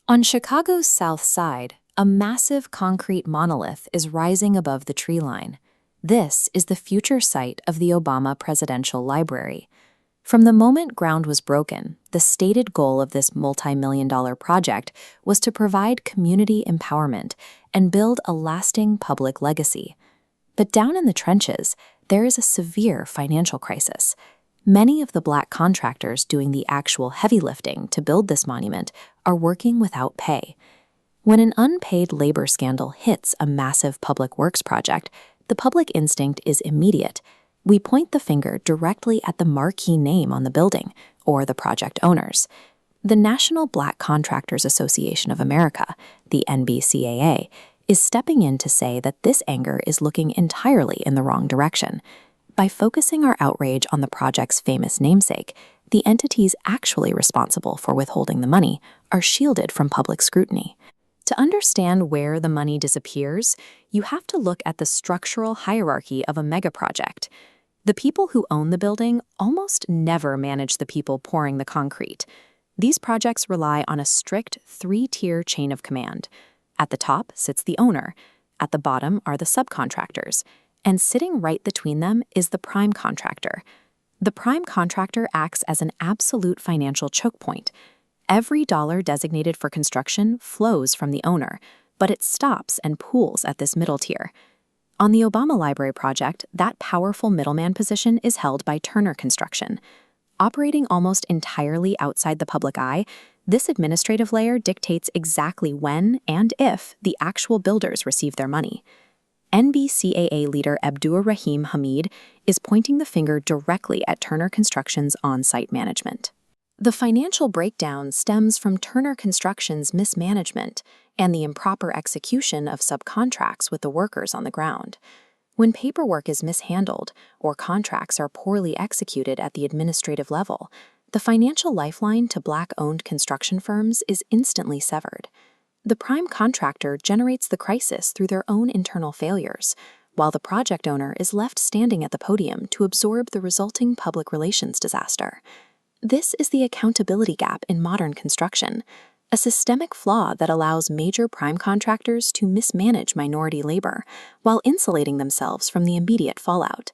On Chicago's South Side, a massive concrete monolith is rising above the tree line. This is the future site of the Obama Presidential Library. From the moment ground was broken, the stated goal of this multi-million-dollar project was to provide community empowerment and build a lasting public legacy. But down in the trenches, there is a severe financial crisis. Many of the Black contractors doing the actual heavy lifting to build this monument are working without pay. When an unpaid labor scandal hits a massive public works project, the public instinct is immediate. We point the finger directly at the marquee name on the building, or the project owners. The National Black Contractors Association of America, the NBCA, is stepping in to say that this anger is looking entirely in the wrong direction. By focusing our outrage on the project's famous namesake, the entities actually responsible for withholding the money are shielded from public scrutiny. To understand where the money disappears, you have to look at the structural hierarchy of a megaproject. The people who own the building almost never manage the people pouring the concrete. These projects rely on a strict three-tier chain of command. At the top sits the owner, at the bottom are the subcontractors, and sitting right between them is the prime contractor. The prime contractor acts as an absolute financial choke point. Every dollar designated for construction flows from the owner, but it stops and pools at this middle tier. On the Obama Library project, that powerful middleman position is held by Turner Construction. Operating almost entirely outside the public eye, this administrative layer dictates exactly when and if the actual builders receive their money. NBCA leader Abdur Rahim Hamid is pointing the finger directly at Turner Construction's on-site management. The financial breakdown stems from Turner Construction's mismanagement and the improper execution of subcontracts with the workers on the ground. When paperwork is mishandled or contracts are poorly executed at the administrative level, the financial lifeline to Black-owned construction firms is instantly severed. The prime contractor generates the crisis through their own internal failures, while the project owner is left standing at the podium to absorb the resulting public relations disaster. This is the accountability gap in modern construction, a systemic flaw that allows major prime contractors to mismanage minority labor while insulating themselves from the immediate fallout.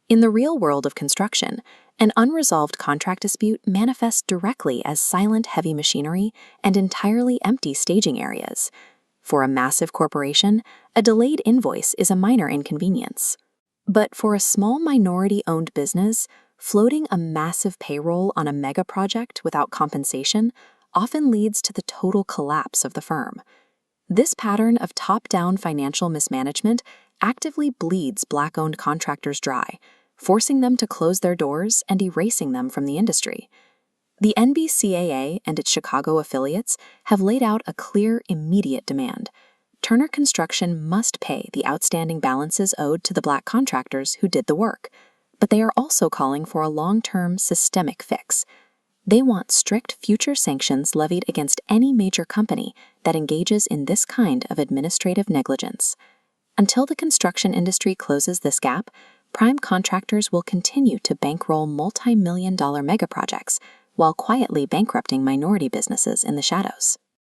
In the real world of construction, an unresolved contract dispute manifests directly as silent heavy machinery and entirely empty staging areas. For a massive corporation, a delayed invoice is a minor inconvenience. But for a small minority-owned business, floating a massive payroll on a mega project without compensation often leads to the total collapse of the firm. This pattern of top-down financial mismanagement actively bleeds Black-owned contractors dry, forcing them to close their doors and erasing them from the industry. The NBCA and its Chicago affiliates have laid out a clear, immediate demand. Turner Construction must pay the outstanding balances owed to the Black contractors who did the work, but they are also calling for a long-term, systemic fix. They want strict future sanctions levied against any major company that engages in this kind of administrative negligence. Until the construction industry closes this gap, prime contractors will continue to bankroll multi-million-dollar megaprojects while quietly bankrupting minority businesses in the shadows.